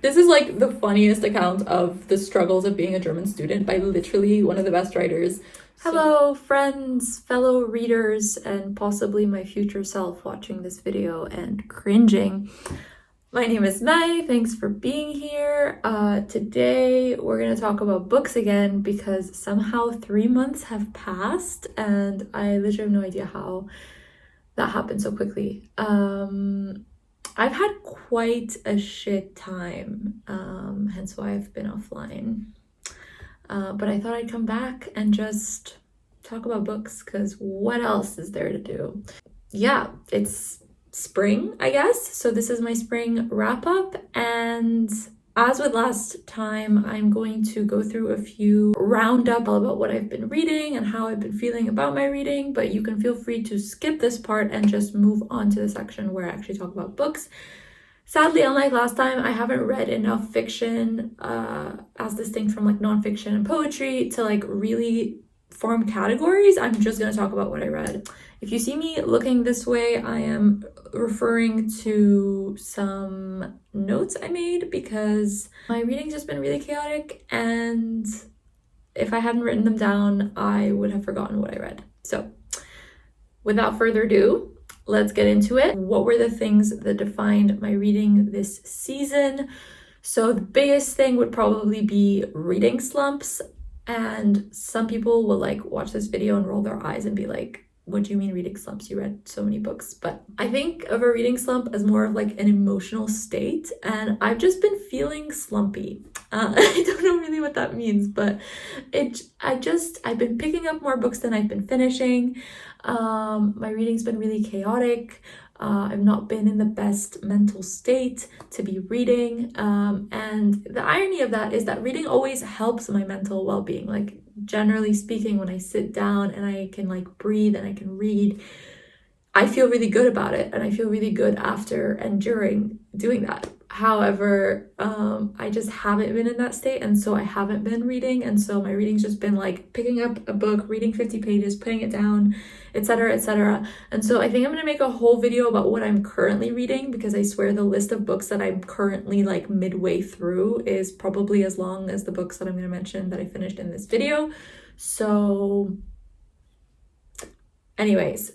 This is like the funniest account of the struggles of being a German student by literally one of the best writers. Hello, friends, fellow readers, and possibly my future self watching this video and cringing. My name is Mai. Thanks for being here. Today we're going to talk about books again because somehow 3 months have passed and I literally have no idea how that happened so quickly. I've had quite a shit time, hence why I've been offline. But I thought I'd come back and just talk about books because what else is there to do? Yeah, it's spring, I guess. So this is my spring wrap up, and as with last time, I'm going to go through a few roundup about what I've been reading and how I've been feeling about my reading, but you can feel free to skip this part and just move on to the section where I actually talk about books. Sadly, unlike last time, I haven't read enough fiction as distinct from like nonfiction and poetry to like really form categories. I'm just going to talk about what I read. If you see me looking this way, I am referring to some notes I made because my reading's just been really chaotic, and if I hadn't written them down, I would have forgotten what I read. So without further ado, let's get into it. What were the things that defined my reading this season? So the biggest thing would probably be reading slumps. And some people will like watch this video and roll their eyes and be like, what do you mean reading slumps? You read so many books. But I think of a reading slump as more of like an emotional state. And I've just been feeling slumpy. I don't know really what that means, but I've been picking up more books than I've been finishing. My reading's been really chaotic. I've not been in the best mental state to be reading. And the irony of that is that reading always helps my mental well-being. Like generally speaking, when I sit down and I can like breathe and I can read, I feel really good about it. And I feel really good after and during doing that. However, I just haven't been in that state, and so I haven't been reading, and so my reading's just been like picking up a book, reading 50 pages, putting it down, etc., etc. And so I think I'm gonna make a whole video about what I'm currently reading, because I swear the list of books that I'm currently like midway through is probably as long as the books that I'm gonna mention that I finished in this video. So anyways,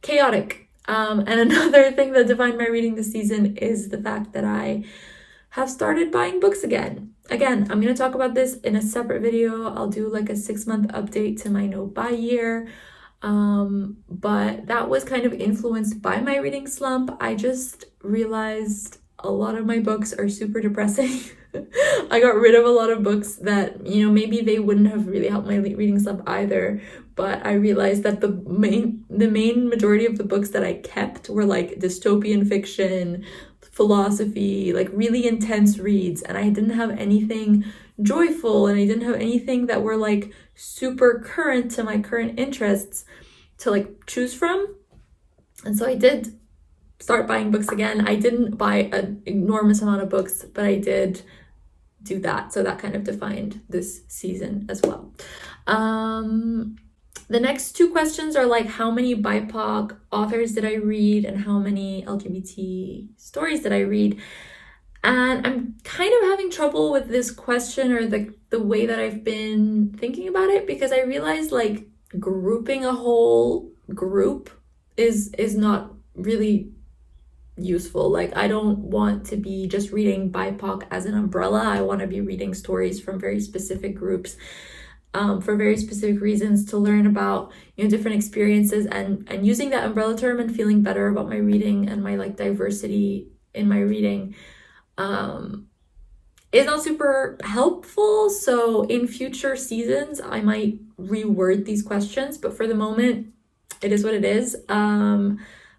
chaotic. And another thing that defined my reading this season is the fact that I have started buying books again. Again, I'm going to talk about this in a separate video. I'll do like a 6-month update to my no buy year. But that was kind of influenced by my reading slump. I just realized a lot of my books are super depressing. I got rid of a lot of books that, you know, maybe they wouldn't have really helped my reading slump either, but I realized that the main majority of the books that I kept were like dystopian fiction, philosophy, like really intense reads, and I didn't have anything joyful, and I didn't have anything that were like super current to my current interests to like choose from. And so I did start buying books again. I didn't buy an enormous amount of books, but I did do that. So that kind of defined this season as well. The next two questions are like, how many BIPOC authors did I read and how many LGBT stories did I read? And I'm kind of having trouble with this question, or the way that I've been thinking about it, because I realized like grouping a whole group is not really useful. Like I don't want to be just reading BIPOC as an umbrella. I want to be reading stories from very specific groups, for very specific reasons, to learn about, you know, different experiences, and using that umbrella term and feeling better about my reading and my like diversity in my reading is not super helpful. So in future seasons I might reword these questions, but for the moment it is what it is.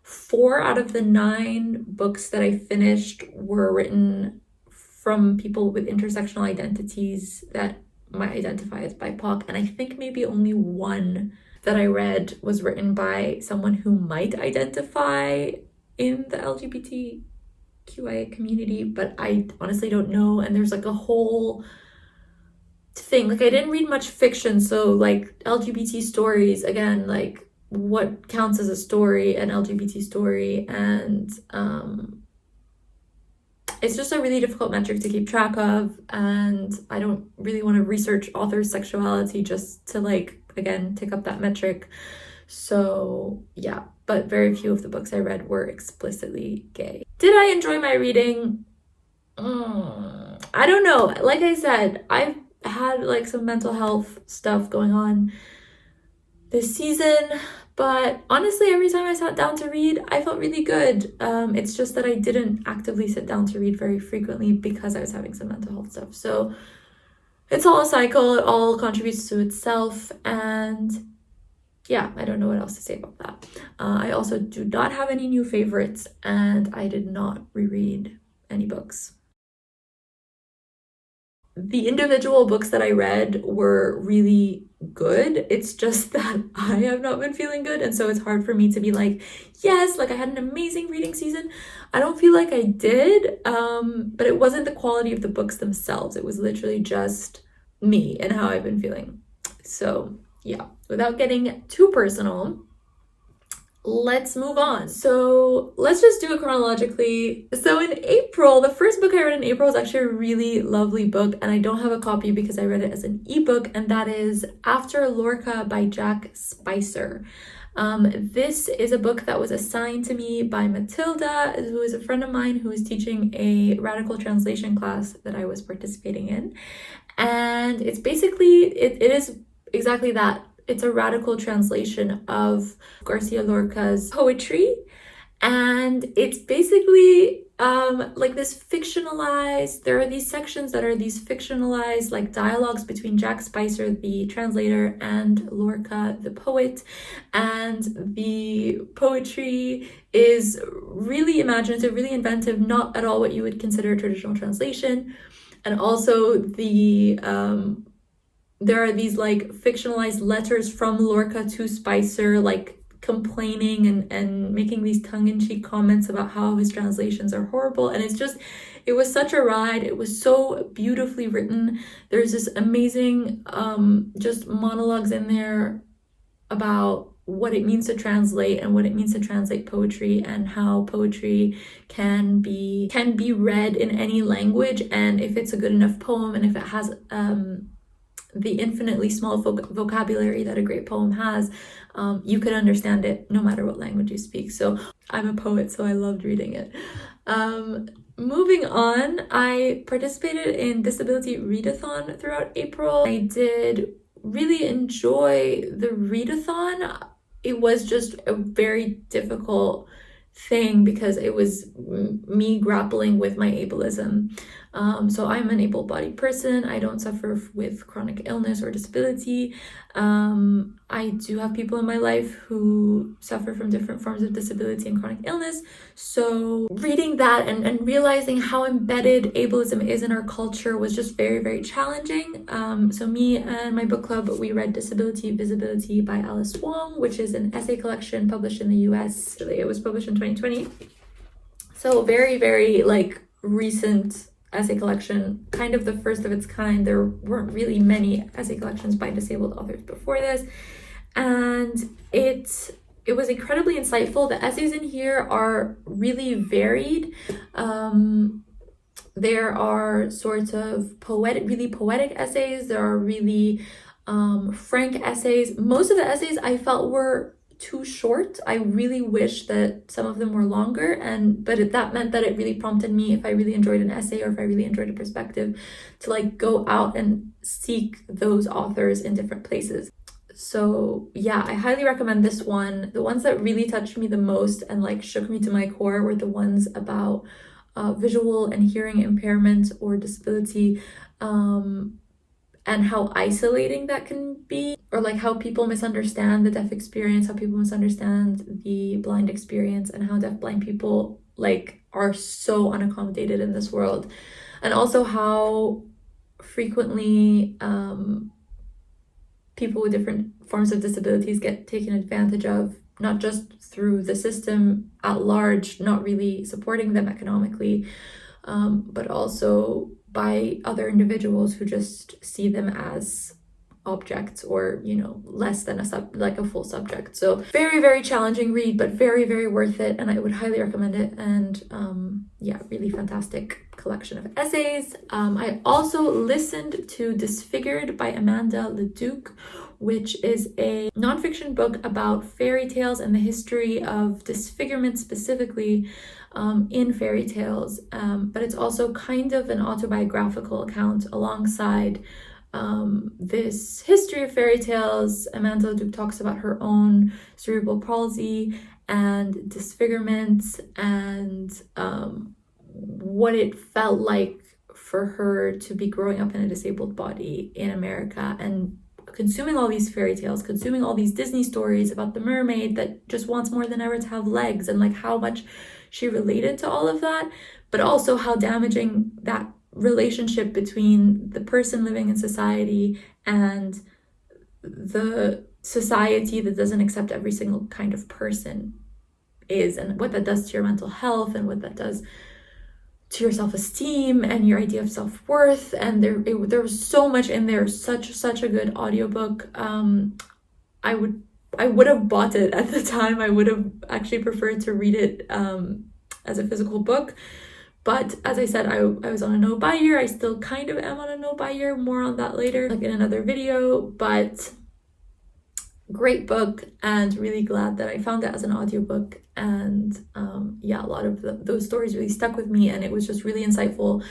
4 out of the 9 books that I finished were written from people with intersectional identities that might identify as BIPOC, and I think maybe only 1 that I read was written by someone who might identify in the LGBTQIA community, but I honestly don't know. And there's like a whole thing, like I didn't read much fiction, so like LGBT stories, again, like what counts as a story, an LGBT story, and it's just a really difficult metric to keep track of, and I don't really want to research authors' sexuality just to like, again, tick up that metric. So yeah, but very few of the books I read were explicitly gay. Did I enjoy my reading? I don't know. Like I said, I've had like some mental health stuff going on this season, but honestly, every time I sat down to read, I felt really good. It's just that I didn't actively sit down to read very frequently because I was having some mental health stuff. So it's all a cycle, it all contributes to itself, and yeah, I don't know what else to say about that. I also do not have any new favorites, and I did not reread any books. The individual books that I read were really good. It's just that I have not been feeling good, and so it's hard for me to be like, yes, like I had an amazing reading season. I don't feel like I did, but it wasn't the quality of the books themselves. It was literally just me and how I've been feeling. So yeah, without getting too personal, let's move on. So let's just do it chronologically. So in April, the first book I read in April is actually a really lovely book, and I don't have a copy because I read it as an ebook, and that is After Lorca by Jack Spicer. This is a book that was assigned to me by Matilda, who is a friend of mine who is teaching a radical translation class that I was participating in. And it's basically, it is exactly that. It's a radical translation of Garcia Lorca's poetry, and it's basically like this fictionalized, there are these sections that are these fictionalized like dialogues between Jack Spicer, the translator, and Lorca, the poet, and the poetry is really imaginative, really inventive, not at all what you would consider a traditional translation. And also there are these like fictionalized letters from Lorca to Spicer, like complaining and making these tongue-in-cheek comments about how his translations are horrible. And it was such a ride. It was so beautifully written. There's this amazing just monologues in there about what it means to translate and what it means to translate poetry, and how poetry can be read in any language, and if it's a good enough poem, and if it has the infinitely small vocabulary that a great poem has, you can understand it no matter what language you speak. So I'm a poet, so I loved reading it. Moving on, I participated in Disability Readathon throughout April. I did really enjoy the readathon. It was just a very difficult thing because it was me grappling with my ableism. So I'm an able-bodied person. I don't suffer with chronic illness or disability. I do have people in my life who suffer from different forms of disability and chronic illness. So reading that and realizing how embedded ableism is in our culture was just very, very challenging. So me and my book club, we read Disability Visibility by Alice Wong, which is an essay collection published in the US. It was published in 2020. So very, very like recent essay collection, kind of the first of its kind. There weren't really many essay collections by disabled authors before this, and it was incredibly insightful. The essays in here are really varied. There are sort of really poetic essays. There are really frank essays. Most of the essays I felt were too short. I really wish that some of them were longer, but that meant that it really prompted me, if I really enjoyed an essay or if I really enjoyed a perspective, to like go out and seek those authors in different places. So yeah, I highly recommend this one. The ones that really touched me the most and like shook me to my core were the ones about visual and hearing impairment or disability, and how isolating that can be, or like how people misunderstand the deaf experience, how people misunderstand the blind experience, and how deaf-blind people like are so unaccommodated in this world, and also how frequently people with different forms of disabilities get taken advantage of, not just through the system at large, not really supporting them economically, but also by other individuals who just see them as objects, or less than a full subject. So very, very challenging read, but very, very worth it, and I would highly recommend it. And yeah, really fantastic collection of essays. I also listened to Disfigured by Amanda Leduc, which is a nonfiction book about fairy tales and the history of disfigurement specifically in fairy tales, but it's also kind of an autobiographical account alongside this history of fairy tales. Amanda Leduc talks about her own cerebral palsy and disfigurement, and what it felt like for her to be growing up in a disabled body in America and consuming all these fairy tales, consuming all these Disney stories about the mermaid that just wants more than ever to have legs, and like how much she related to all of that, but also how damaging that relationship between the person living in society and the society that doesn't accept every single kind of person is, and what that does to your mental health, and what that does to your self-esteem and your idea of self-worth. And there was so much in there. Such a good audiobook. I would have bought it at the time. I would have actually preferred to read it as a physical book, but as I said, I was on a no buy year. I still kind of am on a no buy year. More on that later, like in another video. But great book, and really glad that I found it as an audiobook. And yeah, a lot of those stories really stuck with me, and it was just really insightful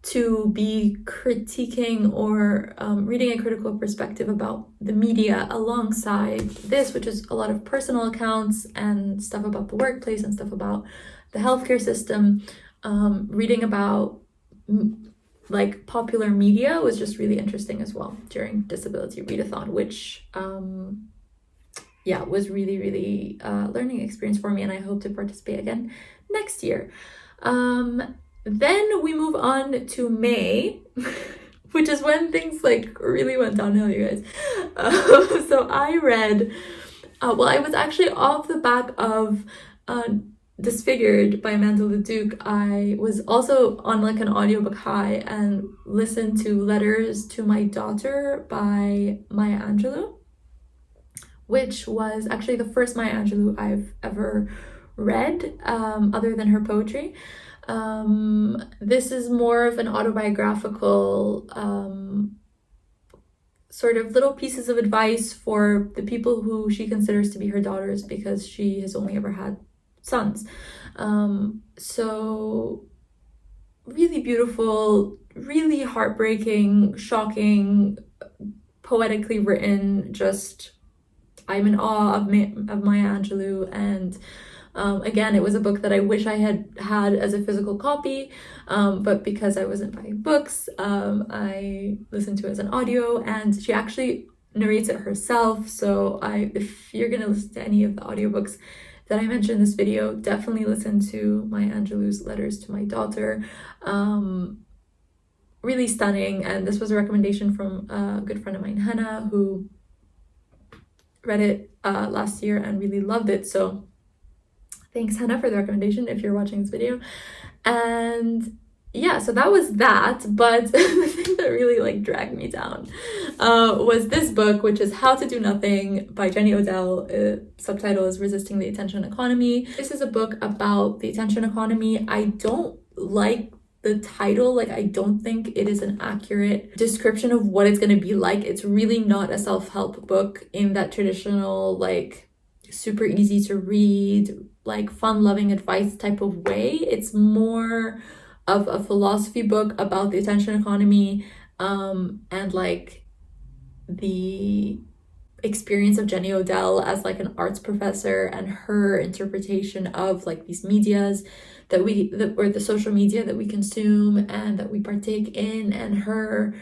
to be critiquing or reading a critical perspective about the media alongside this, which is a lot of personal accounts and stuff about the workplace and stuff about the healthcare system. Reading about like popular media was just really interesting as well during Disability Readathon, which yeah, was really, really learning experience for me, and I hope to participate again next year. Then we move on to May, which is when things like really went downhill, you guys. So I read, well, I was actually off the back of Disfigured by Amanda Leduc. I was also on like an audiobook high and listened to Letters to My Daughter by Maya Angelou, which was actually the first Maya Angelou I've ever read, other than her poetry. This is more of an autobiographical sort of little pieces of advice for the people who she considers to be her daughters, because she has only ever had sons. So really beautiful, really heartbreaking, shocking, poetically written. Just I'm in awe of Maya Angelou. And again, it was a book that I wish I had as a physical copy, but because I wasn't buying books, I listened to it as an audio, and she actually narrates it herself. So if you're gonna listen to any of the audiobooks that I mentioned in this video, definitely listen to Maya Angelou's Letters to My Daughter. Really stunning, and this was a recommendation from a good friend of mine, Hannah, who read it last year and really loved it. So thanks, Hannah, for the recommendation if you're watching this video. And yeah, so that was that. But the thing that really like dragged me down was this book, which is How to Do Nothing by Jenny Odell. Subtitle is Resisting the Attention Economy. This is a book about the attention economy. I don't like the title. Like, I don't think it is an accurate description of what it's going to be like. It's really not a self-help book in that traditional, like, super easy to read, like fun-loving advice type of way. It's more of a philosophy book about the attention economy, and like the experience of Jenny Odell as like an arts professor, and her interpretation of like these medias or the social media that we consume and that we partake in, and her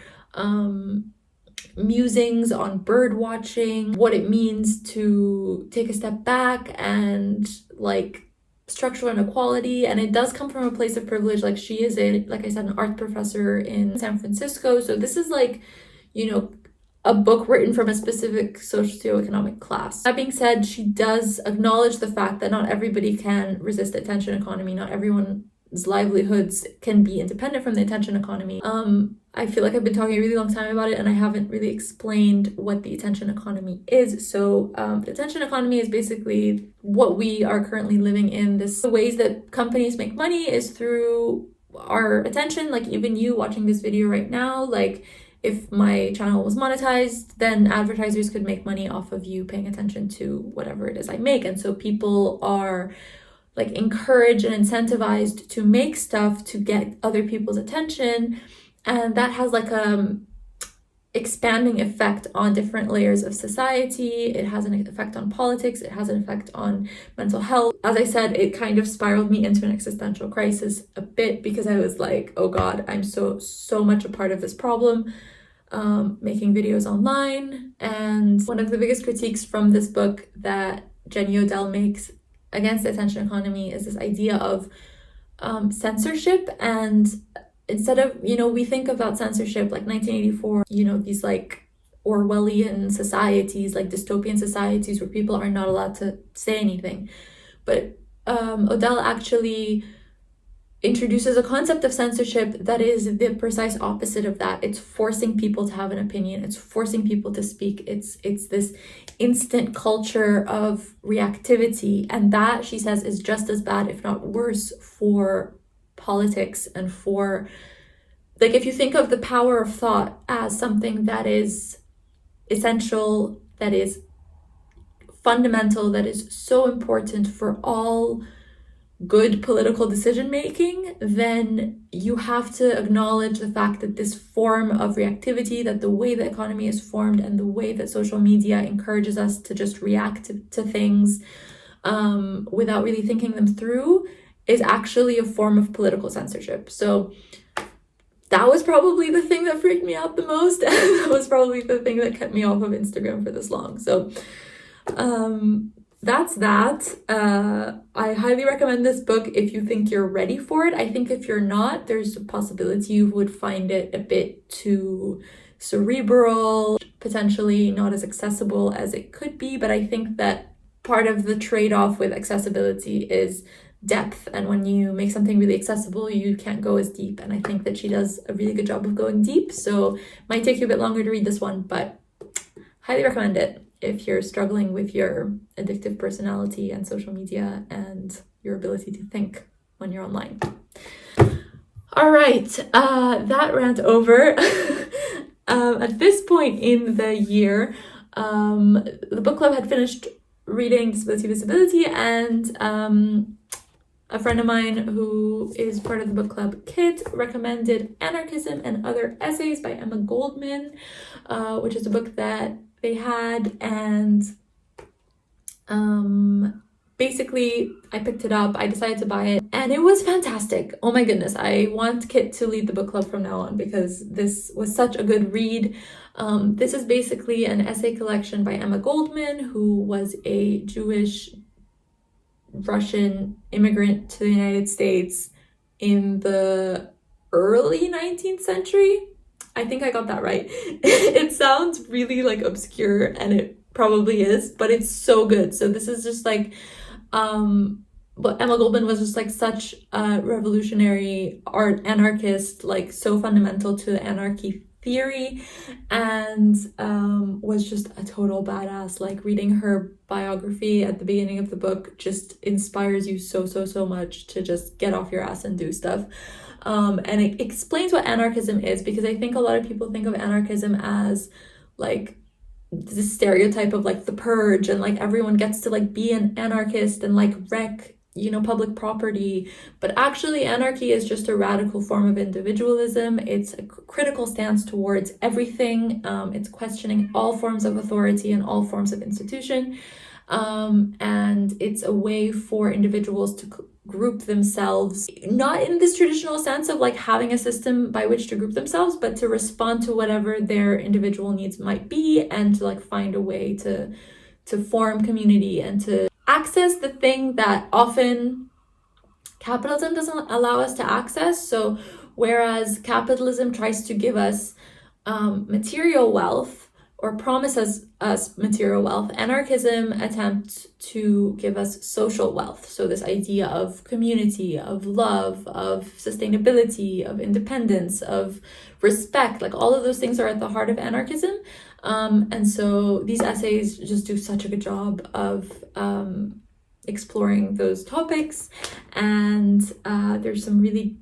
musings on bird watching, what it means to take a step back, and like structural inequality. And it does come from a place of privilege. Like, she is like I said, an art professor in San Francisco. So this is like, a book written from a specific socioeconomic class. That being said, she does acknowledge the fact that not everybody can resist the attention economy. Not everyone livelihoods can be independent from the attention economy. I feel like I've been talking a really long time about it and I haven't really explained what the attention economy is. So the attention economy is basically what we are currently living in. The ways that companies make money is through our attention. Like even you watching this video right now, like if my channel was monetized, then advertisers could make money off of you paying attention to whatever it is I make. And so people are like encouraged and incentivized to make stuff to get other people's attention, and that has like expanding effect on different layers of society. It has an effect on politics, it has an effect on mental health. As I said, it kind of spiraled me into an existential crisis a bit because I was like, oh god, I'm so much a part of this problem, making videos online. And one of the biggest critiques from this book that Jenny Odell makes against the attention economy is this idea of censorship. And instead of, we think about censorship like 1984, these like Orwellian societies, like dystopian societies where people are not allowed to say anything. But Odell actually introduces a concept of censorship that is the precise opposite of that. It's forcing people to have an opinion. It's forcing people to speak. It's this instant culture of reactivity. And that, she says, is just as bad, if not worse, for politics and for, like, if you think of the power of thought as something that is essential, that is fundamental, that is so important for all good political decision making, then you have to acknowledge the fact that this form of reactivity, that the way the economy is formed and the way that social media encourages us to just react to things without really thinking them through, is actually a form of political censorship. So that was probably the thing that freaked me out the most. That was probably the thing that kept me off of Instagram for this long. So that's that. I highly recommend this book if you think you're ready for it. I think if you're not, there's a possibility you would find it a bit too cerebral, potentially not as accessible as it could be. But I think that part of the trade-off with accessibility is depth. And when you make something really accessible, you can't go as deep. And I think that she does a really good job of going deep. So it might take you a bit longer to read this one, but highly recommend it if you're struggling with your addictive personality and social media and your ability to think when you're online. All right, that rant over. At this point in the year, the book club had finished reading Disability Visibility, and a friend of mine who is part of the book club, Kit, recommended Anarchism and Other Essays by Emma Goldman, which is a book that they had, and basically I picked it up, I decided to buy it, and it was fantastic. Oh my goodness, I want Kit to lead the book club from now on because this was such a good read. This is basically an essay collection by Emma Goldman, who was a Jewish Russian immigrant to the United States in the early 19th century. I think I got that right. It sounds really like obscure, and it probably is, but it's so good. So this is just like, but Emma Goldman was just like such a revolutionary anarchist, like so fundamental to anarchy theory, and was just a total badass. Like reading her biography at the beginning of the book just inspires you so much to just get off your ass and do stuff. And it explains what anarchism is, because I think a lot of people think of anarchism as like this stereotype of like the purge, and like everyone gets to like be an anarchist and like wreck, public property. But actually anarchy is just a radical form of individualism. It's a critical stance towards everything. It's questioning all forms of authority and all forms of institution. And it's a way for individuals to group themselves, not in this traditional sense of like having a system by which to group themselves, but to respond to whatever their individual needs might be, and to like find a way to form community and to access the thing that often capitalism doesn't allow us to access. So whereas capitalism tries to give us material wealth, or promises us material wealth. Anarchism attempts to give us social wealth. So this idea of community, of love, of sustainability, of independence, of respect, like all of those things are at the heart of anarchism. And so these essays just do such a good job of exploring those topics. And there's some really,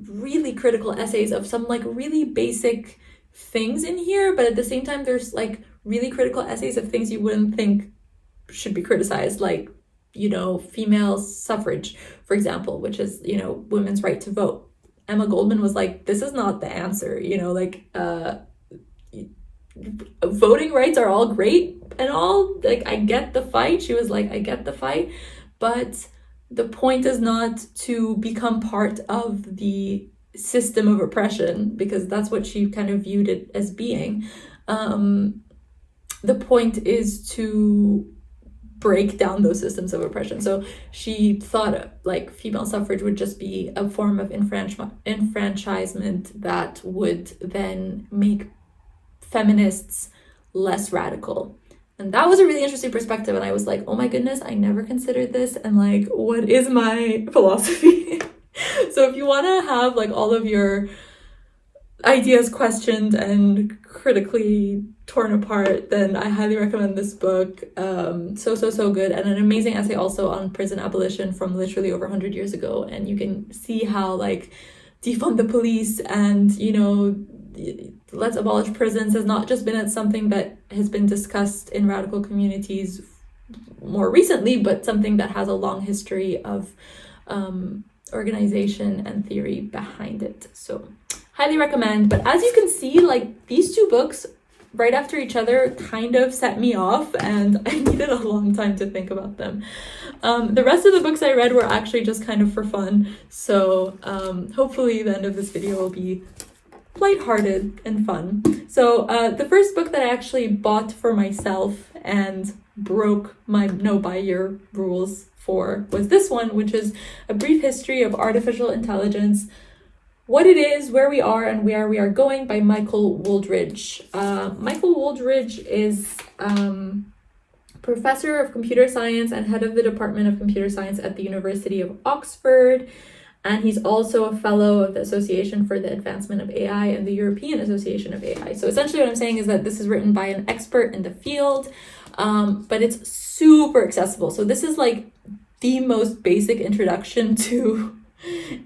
really critical essays of some like really basic things in here, but at the same time there's like really critical essays of things you wouldn't think should be criticized, like, you know, female suffrage, for example, which is, you know, women's right to vote. Emma Goldman was like, this is not the answer, you know, like voting rights are all great and all, like, I get the fight. She was like, I get the fight, but the point is not to become part of the system of oppression, because that's what she kind of viewed it as being. The point is to break down those systems of oppression. So she thought like female suffrage would just be a form of enfranchisement that would then make feminists less radical. And that was a really interesting perspective. And I was like, oh my goodness, I never considered this. And like, what is my philosophy? So if you want to have like all of your ideas questioned and critically torn apart, then I highly recommend this book. So good. And an amazing essay also on prison abolition from literally over 100 years ago. And you can see how like defund the police and, you know, let's abolish prisons has not just been something that has been discussed in radical communities more recently, but something that has a long history of organization and theory behind it. So highly recommend. But as you can see, like these two books right after each other kind of set me off, and I needed a long time to think about them. The rest of the books I read were actually just kind of for fun. So hopefully the end of this video will be lighthearted and fun. So the first book that I actually bought for myself and broke my no-buy-year rules for was this one, which is A Brief History of Artificial Intelligence, What It Is, Where We Are, and Where We Are Going by Michael Wooldridge. Michael Wooldridge is professor of computer science and head of the Department of Computer Science at the University of Oxford. And he's also a fellow of the Association for the Advancement of AI and the European Association of AI. So essentially what I'm saying is that this is written by an expert in the field, but it's super accessible. So this is like the most basic introduction to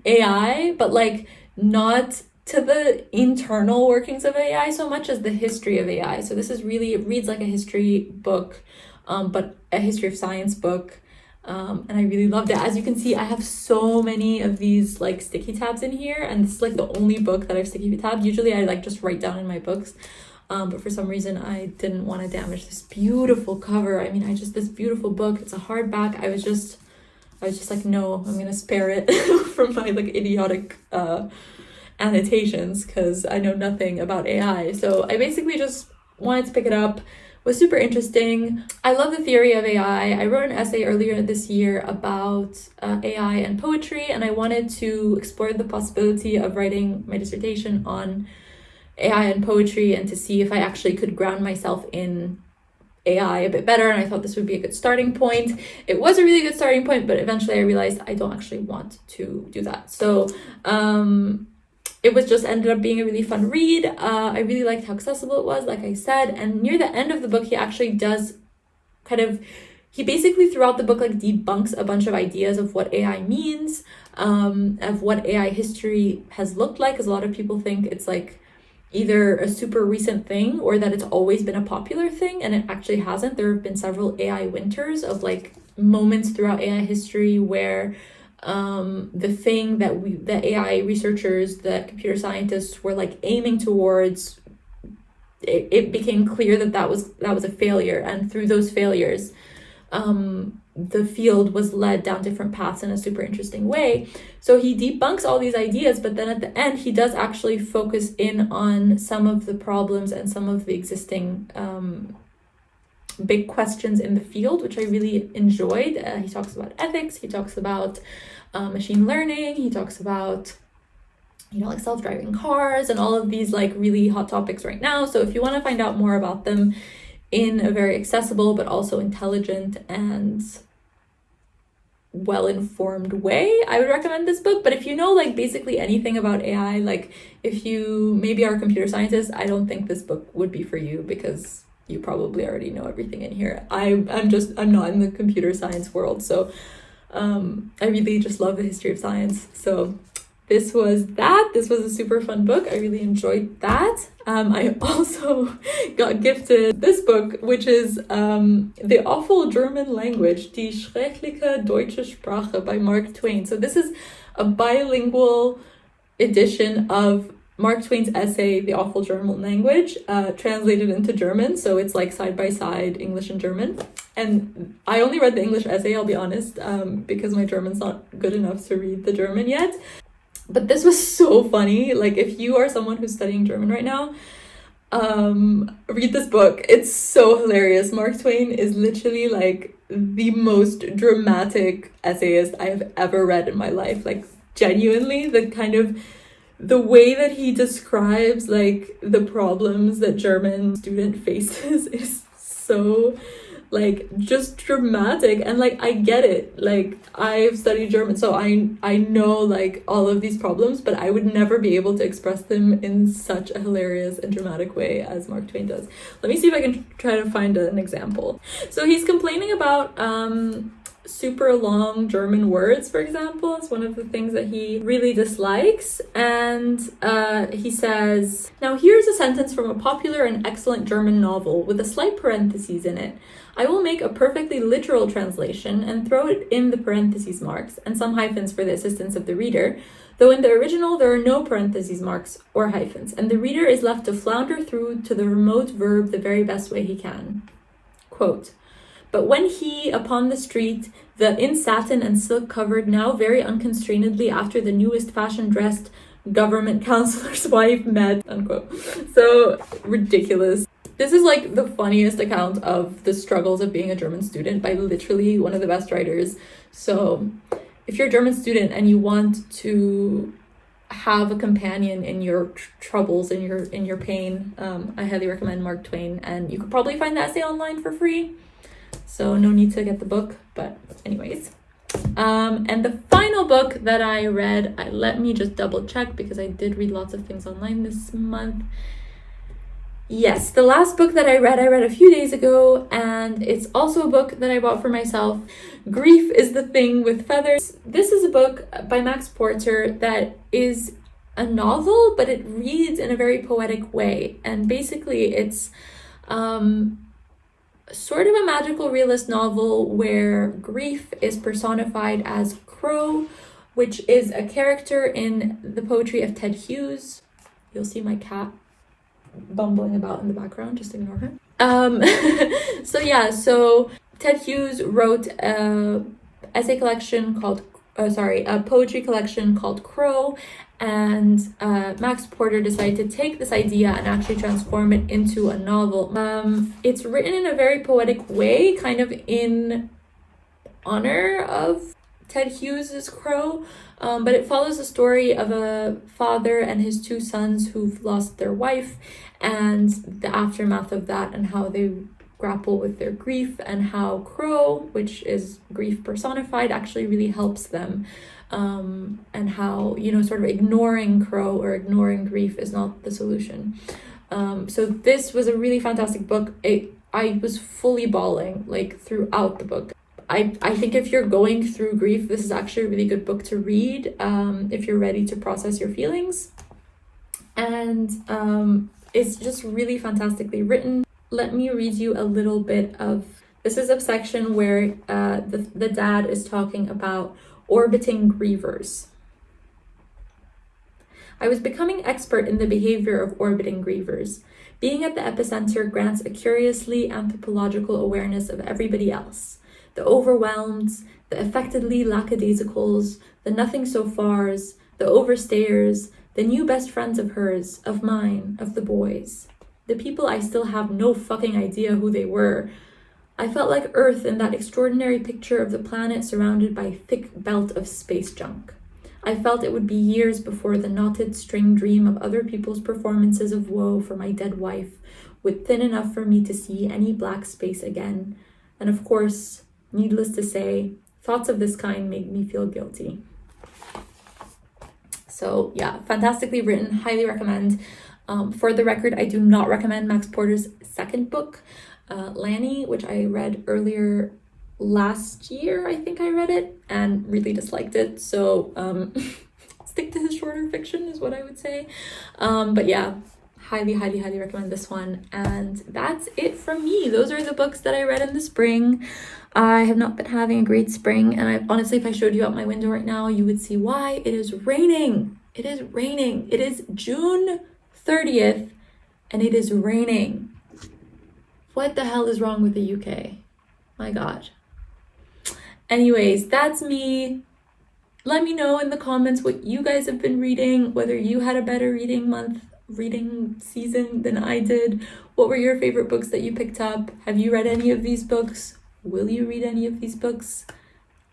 AI, but like not to the internal workings of AI so much as the history of AI. So this is really, it reads like a history book, but a history of science book. And I really loved it. As you can see, I have so many of these like sticky tabs in here, and this is like the only book that I've sticky tabbed. Usually I like just write down in my books, but for some reason I didn't want to damage this beautiful cover. I mean, this beautiful book, it's a hardback. I was just like, no, I'm gonna spare it from my like idiotic annotations because I know nothing about AI. So I basically just wanted to pick it up. Was super interesting. I love the theory of AI. I wrote an essay earlier this year about AI and poetry, and I wanted to explore the possibility of writing my dissertation on AI and poetry and to see if I actually could ground myself in AI a bit better, and I thought this would be a good starting point. It was a really good starting point, but eventually I realized I don't actually want to do that. So it was just ended up being a really fun read. I really liked how accessible it was, like I said. And near the end of the book, he actually does he basically throughout the book like debunks a bunch of ideas of what AI means, of what AI history has looked like, because a lot of people think it's like either a super recent thing or that it's always been a popular thing, and it actually hasn't. There have been several AI winters of like moments throughout AI history where the thing that the AI researchers, the computer scientists were like aiming towards, it became clear that was a failure, and through those failures the field was led down different paths in a super interesting way. So he debunks all these ideas, but then at the end he does actually focus in on some of the problems and some of the existing big questions in the field, which I really enjoyed. He talks about ethics, he talks about machine learning, he talks about like self-driving cars and all of these like really hot topics right now. So if you want to find out more about them in a very accessible but also intelligent and well-informed way, I would recommend this book. But if you know like basically anything about AI, like if you maybe are a computer scientist, I don't think this book would be for you because you probably already know everything in here. I'm not in the computer science world, so I really just love the history of science. So this was a super fun book. I really enjoyed that. I also got gifted this book, which is The Awful German Language, Die schreckliche deutsche Sprache by Mark Twain. So this is a bilingual edition of Mark Twain's essay, The Awful German Language, translated into German. So it's like side by side English and German. And I only read the English essay, I'll be honest, because my German's not good enough to read the German yet. But this was so funny. Like, if you are someone who's studying German right now, read this book. It's so hilarious. Mark Twain is literally like the most dramatic essayist I have ever read in my life. Like, genuinely, the way that he describes like the problems that German student faces is so like just dramatic, and like I get it. Like, I've studied German, so I know like all of these problems, but I would never be able to express them in such a hilarious and dramatic way as Mark Twain does. Let me see if I can try to find an example. So he's complaining about super long German words, for example. It's one of the things that he really dislikes. And he says, "Now here's a sentence from a popular and excellent German novel with a slight parentheses in it. I will make a perfectly literal translation and throw it in the parentheses marks and some hyphens for the assistance of the reader, though in the original there are no parentheses marks or hyphens, and the reader is left to flounder through to the remote verb the very best way he can." Quote, "But when he, upon the street, the in satin and silk covered, now very unconstrainedly after the newest fashion dressed government counselor's wife met," unquote. So ridiculous. This is like the funniest account of the struggles of being a German student by literally one of the best writers. So if you're a German student and you want to have a companion in your troubles, in your pain, I highly recommend Mark Twain, and you could probably find the essay online for free. So no need to get the book, but anyways. And the final book that I read, let me just double check because I did read lots of things online this month. Yes, the last book that I read a few days ago, and it's also a book that I bought for myself. Grief is the Thing with Feathers. This is a book by Max Porter that is a novel, but it reads in a very poetic way. And basically it's sort of a magical realist novel where grief is personified as Crow, which is a character in the poetry of Ted Hughes. You'll see my cat bumbling about in the background, just ignore her. So Ted Hughes wrote a poetry collection called Crow, and Max Porter decided to take this idea and actually transform it into a novel. It's written in a very poetic way, kind of in honor of Ted Hughes' Crow, but it follows the story of a father and his two sons who've lost their wife and the aftermath of that and how they grapple with their grief, and how Crow, which is grief personified, actually really helps them, and how, sort of ignoring Crow or ignoring grief is not the solution. So this was a really fantastic book. I was fully bawling like throughout the book. I think if you're going through grief, this is actually a really good book to read if you're ready to process your feelings. And it's just really fantastically written. Let me read you a little bit of... This is a section where the dad is talking about orbiting grievers. "I was becoming expert in the behavior of orbiting grievers. Being at the epicenter grants a curiously anthropological awareness of everybody else. The overwhelmed, the affectedly lackadaisicals, the nothing-so-fars, the overstayers, the new best friends of hers, of mine, of the boys. The people I still have no fucking idea who they were. I felt like Earth in that extraordinary picture of the planet surrounded by a thick belt of space junk. I felt it would be years before the knotted string dream of other people's performances of woe for my dead wife would thin enough for me to see any black space again. And of course, needless to say, thoughts of this kind made me feel guilty. So yeah, fantastically written, highly recommend. For the record, I do not recommend Max Porter's second book, Lanny, which I read earlier last year. I think I read it and really disliked it. So stick to his shorter fiction is what I would say. But yeah, highly recommend this one. And that's it from me. Those are the books that I read in the spring. I have not been having a great spring, and I honestly, if I showed you out my window right now, you would see why. It is raining. It is raining. It is June 30th and it is raining. What the hell is wrong with the UK? My God. Anyways, that's me. Let me know in the comments what you guys have been reading, whether you had a better reading season than I did. What were your favorite books that you picked up? Have you read any of these books? Will you read any of these books?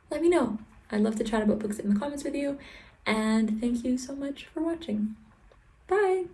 Let me know. I'd love to chat about books in the comments with you. And thank you so much for watching. Bye!